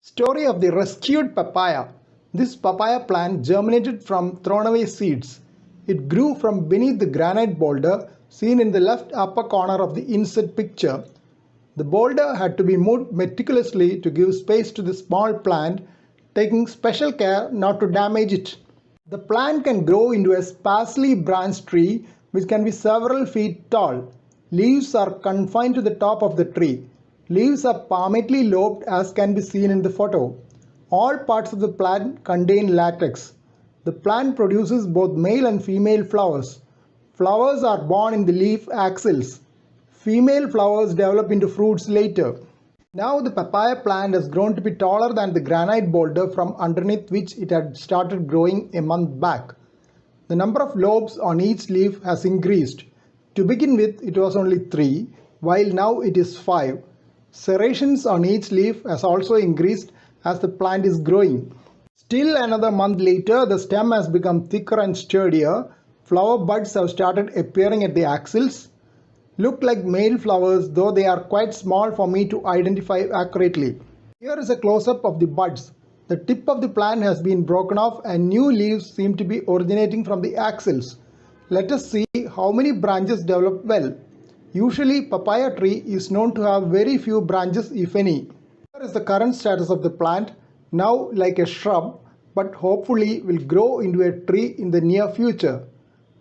Story of the rescued papaya. This papaya plant germinated from thrown away seeds. It grew from beneath the granite boulder seen in the left upper corner of the inset picture. The boulder had to be moved meticulously to give space to the small plant, taking special care not to damage it. The plant can grow into a sparsely branched tree which can be several feet tall. Leaves are confined to the top of the tree. Leaves are palmately lobed as can be seen in the photo. All parts of the plant contain latex. The plant produces both male and female flowers. Flowers are born in the leaf axils. Female flowers develop into fruits later. Now the papaya plant has grown to be taller than the granite boulder from underneath which it had started growing a month back. The number of lobes on each leaf has increased. To begin with, it was only 3, while now it is 5. Serrations on each leaf has also increased as the plant is growing. Still another month later, the stem has become thicker and sturdier. Flower buds have started appearing at the axils. Look like male flowers, though they are quite small for me to identify accurately. Here is a close-up of the buds. The tip of the plant has been broken off and new leaves seem to be originating from the axils. Let us see how many branches develop well. Usually, papaya tree is known to have very few branches if any. Here is the current status of the plant, now like a shrub, but hopefully will grow into a tree in the near future.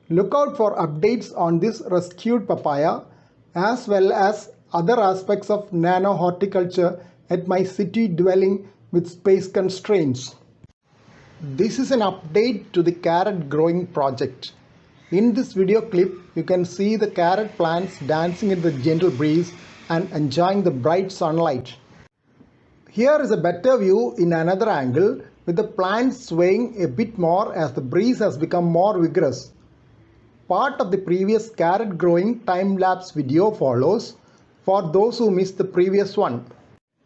Look out for updates on this rescued papaya as well as other aspects of nano horticulture at my city dwelling with space constraints. This is an update to the carrot growing project. In this video clip, you can see the carrot plants dancing in the gentle breeze and enjoying the bright sunlight. Here is a better view in another angle with the plants swaying a bit more as the breeze has become more vigorous. Part of the previous carrot growing time-lapse video follows for those who missed the previous one.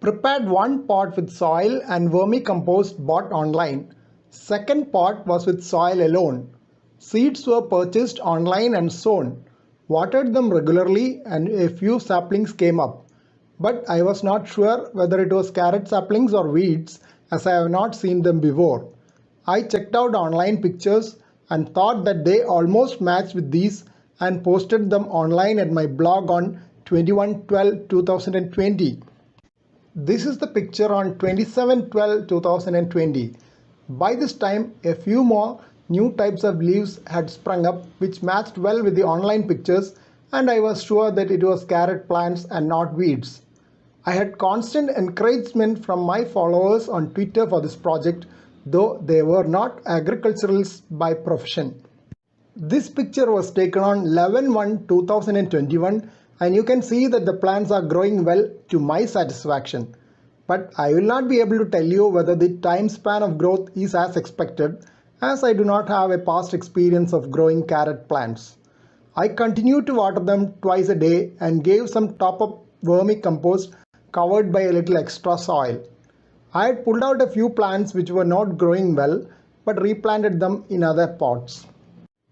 Prepared one pot with soil and vermicompost bought online. Second pot was with soil alone. Seeds were purchased online and sown. Watered them regularly and a few saplings came up. But I was not sure whether it was carrot saplings or weeds as I have not seen them before. I checked out online pictures and thought that they almost matched with these and posted them online at my blog on 21/12/2020. This is the picture on 27/12/2020. By this time, a few more new types of leaves had sprung up which matched well with the online pictures, and I was sure that it was carrot plants and not weeds. I had constant encouragement from my followers on Twitter for this project, though they were not agriculturalists by profession. This picture was taken on 11/1/2021 and you can see that the plants are growing well to my satisfaction. But I will not be able to tell you whether the time span of growth is as expected, as I do not have a past experience of growing carrot plants. I continue to water them twice a day and gave some top-up vermicompost covered by a little extra soil. I had pulled out a few plants which were not growing well but replanted them in other pots.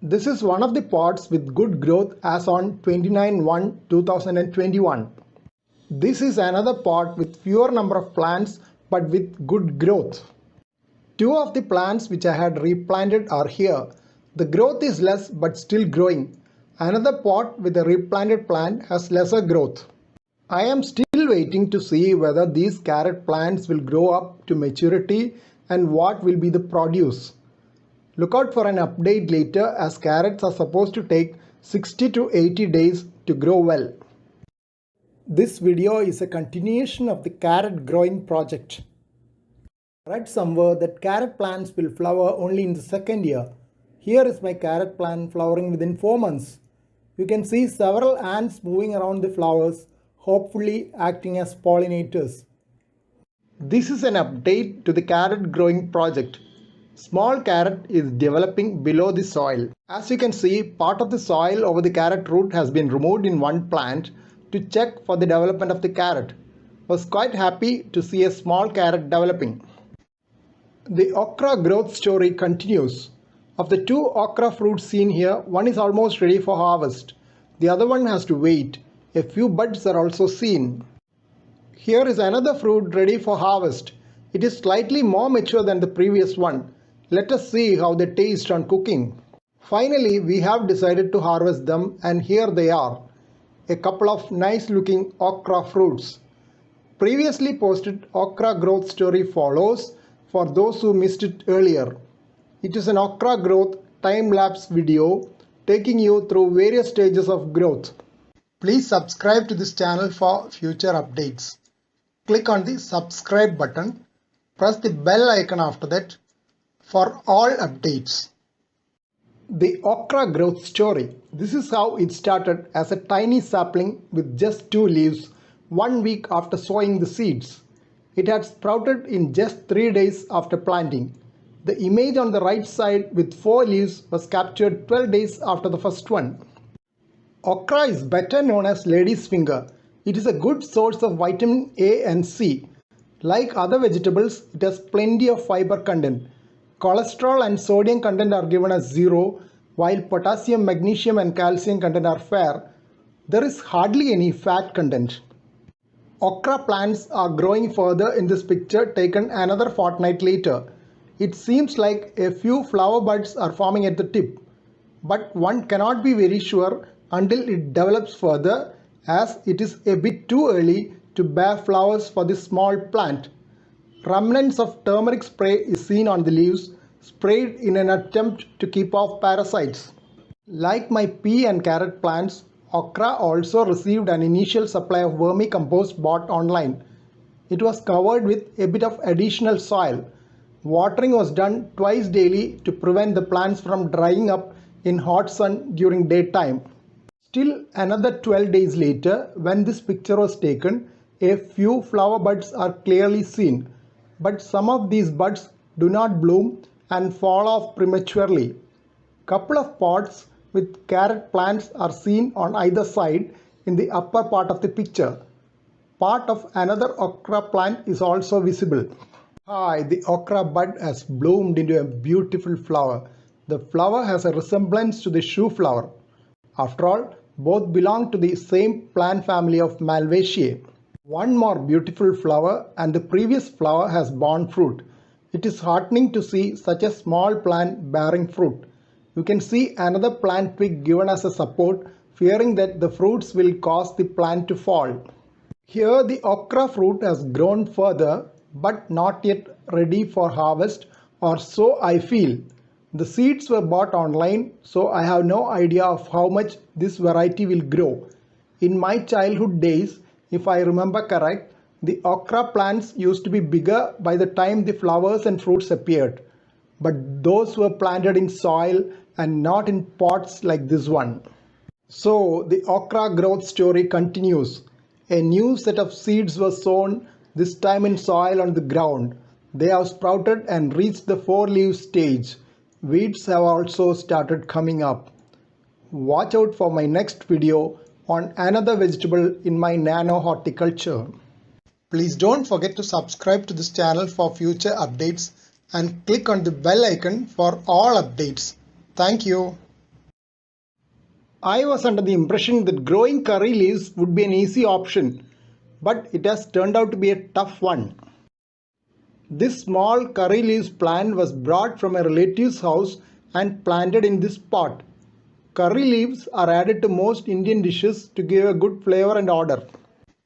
This is one of the pots with good growth as on 29/1/2021. This is another pot with fewer number of plants but with good growth. Two of the plants which I had replanted are here. The growth is less but still growing. Another pot with a replanted plant has lesser growth. I am still waiting to see whether these carrot plants will grow up to maturity and what will be the produce. Look out for an update later as carrots are supposed to take 60 to 80 days to grow well. This video is a continuation of the carrot growing project. I read somewhere that carrot plants will flower only in the second year. Here is my carrot plant flowering within 4 months. You can see several ants moving around the flowers, hopefully acting as pollinators. This is an update to the carrot growing project. Small carrot is developing below the soil. As you can see, part of the soil over the carrot root has been removed in one plant to check for the development of the carrot. I was quite happy to see a small carrot developing. The okra growth story continues. Of the 2 okra fruits seen here, one is almost ready for harvest. The other one has to wait. A few buds are also seen. Here is another fruit ready for harvest. It is slightly more mature than the previous one. Let us see how they taste on cooking. Finally, we have decided to harvest them, and here they are. A couple of nice looking okra fruits. Previously posted okra growth story follows for those who missed it earlier. It is an okra growth time-lapse video taking you through various stages of growth. Please subscribe to this channel for future updates. Click on the subscribe button. Press the bell icon after that for all updates. The okra growth story. This is how it started as a tiny sapling with just 2 leaves 1 week after sowing the seeds. It had sprouted in just 3 days after planting. The image on the right side with 4 leaves was captured 12 days after the first one. Okra is better known as lady's finger. It is a good source of vitamin A and C. Like other vegetables, it has plenty of fiber content. Cholesterol and sodium content are given as 0, while potassium, magnesium and calcium content are fair. There is hardly any fat content. Okra plants are growing further in this picture taken another fortnight later. It seems like a few flower buds are forming at the tip, but one cannot be very sure until it develops further, as it is a bit too early to bear flowers for this small plant. Remnants of turmeric spray is seen on the leaves, sprayed in an attempt to keep off parasites. Like my pea and carrot plants, okra also received an initial supply of vermicompost bought online. It was covered with a bit of additional soil. Watering was done twice daily to prevent the plants from drying up in hot sun during daytime. Still another 12 days later, when this picture was taken, a few flower buds are clearly seen, but some of these buds do not bloom and fall off prematurely. Couple of pots with carrot plants are seen on either side in the upper part of the picture. Part of another okra plant is also visible. Hi, the okra bud has bloomed into a beautiful flower. The flower has a resemblance to the shoe flower. After all, both belong to the same plant family of Malvaceae. One more beautiful flower and the previous flower has borne fruit. It is heartening to see such a small plant bearing fruit. You can see another plant twig given as a support, fearing that the fruits will cause the plant to fall. Here the okra fruit has grown further, but not yet ready for harvest, or so I feel. The seeds were bought online, so I have no idea of how much this variety will grow. In my childhood days, if I remember correct, the okra plants used to be bigger by the time the flowers and fruits appeared. But those were planted in soil and not in pots like this one. So the okra growth story continues. A new set of seeds were sown, this time in soil on the ground. They have sprouted and reached the 4-leaf stage. Weeds have also started coming up. Watch out for my next video on another vegetable in my nano horticulture. Please don't forget to subscribe to this channel for future updates and click on the bell icon for all updates. Thank you. I was under the impression that growing curry leaves would be an easy option, but it has turned out to be a tough one. This small curry leaves plant was brought from a relative's house and planted in this pot. Curry leaves are added to most Indian dishes to give a good flavor and odor.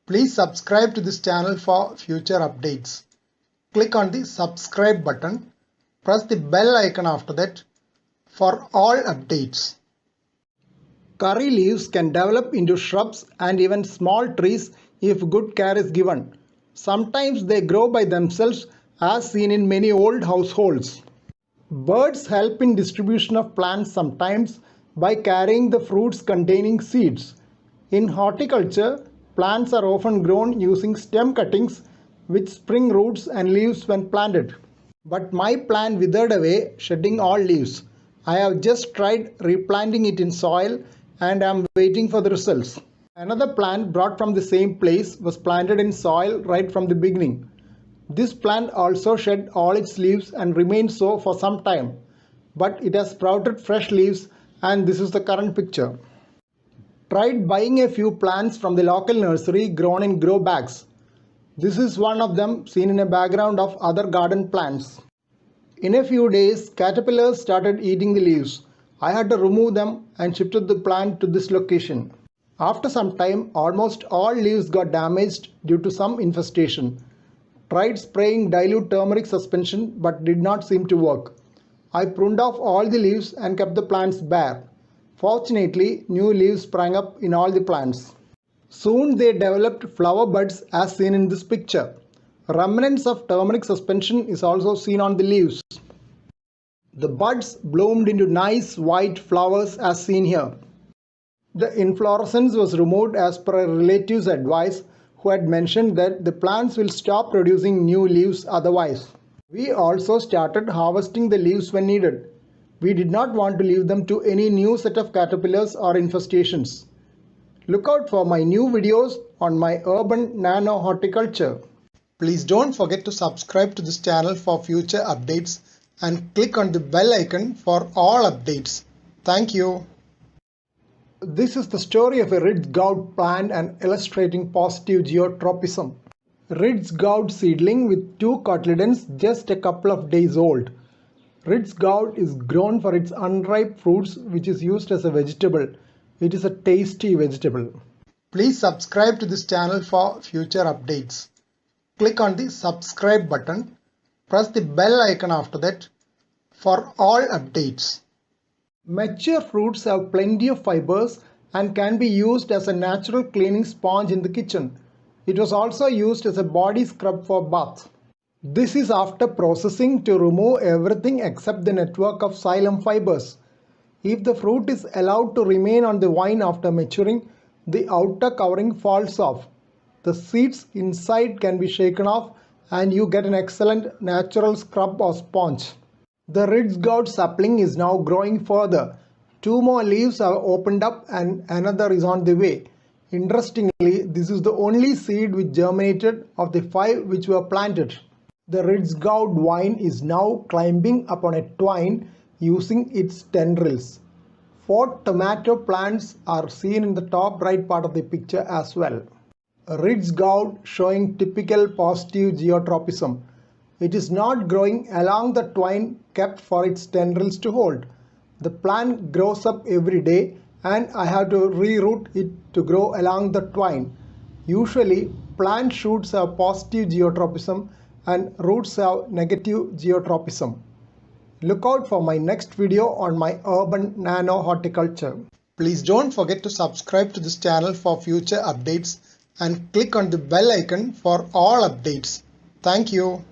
Please subscribe to this channel for future updates. Click on the subscribe button. Press the bell icon after that for all updates. Curry leaves can develop into shrubs and even small trees if good care is given. Sometimes they grow by themselves, as seen in many old households. Birds help in distribution of plants sometimes by carrying the fruits containing seeds. In horticulture, plants are often grown using stem cuttings which spring roots and leaves when planted. But my plant withered away, shedding all leaves. I have just tried replanting it in soil and am waiting for the results. Another plant brought from the same place was planted in soil right from the beginning. This plant also shed all its leaves and remained so for some time, but it has sprouted fresh leaves, and this is the current picture. Tried buying a few plants from the local nursery grown in grow bags. This is one of them seen in a background of other garden plants. In a few days, caterpillars started eating the leaves. I had to remove them and shifted the plant to this location. After some time, almost all leaves got damaged due to some infestation. Tried spraying dilute turmeric suspension but did not seem to work. I pruned off all the leaves and kept the plants bare. Fortunately, new leaves sprang up in all the plants. Soon they developed flower buds as seen in this picture. Remnants of turmeric suspension is also seen on the leaves. The buds bloomed into nice white flowers as seen here. The inflorescence was removed as per a relative's advice, who had mentioned that the plants will stop producing new leaves otherwise. We also started harvesting the leaves when needed. We did not want to leave them to any new set of caterpillars or infestations. Look out for my new videos on my urban nano horticulture. Please don't forget to subscribe to this channel for future updates and click on the bell icon for all updates. Thank you. This is the story of a ridge gourd plant and illustrating positive geotropism. Ridge gourd seedling with 2 cotyledons just a couple of days old. Ridge gourd is grown for its unripe fruits, which is used as a vegetable. It is a tasty vegetable. Please subscribe to this channel for future updates. Click on the subscribe button. Press the bell icon after that for all updates. Mature fruits have plenty of fibers and can be used as a natural cleaning sponge in the kitchen. It was also used as a body scrub for bath. This is after processing to remove everything except the network of xylem fibers. If the fruit is allowed to remain on the vine after maturing, the outer covering falls off. The seeds inside can be shaken off and you get an excellent natural scrub or sponge. The ridge gourd sapling is now growing further. 2 more leaves have opened up and another is on the way. Interestingly, this is the only seed which germinated of the 5 which were planted. The ridge gourd vine is now climbing upon a twine using its tendrils. 4 tomato plants are seen in the top right part of the picture as well. A ridge gourd showing typical positive geotropism. It is not growing along the twine kept for its tendrils to hold. The plant grows up every day and I have to reroot it to grow along the twine. Usually plant shoots have positive geotropism and roots have negative geotropism. Look out for my next video on my urban nano horticulture. Please don't forget to subscribe to this channel for future updates and click on the bell icon for all updates. Thank you.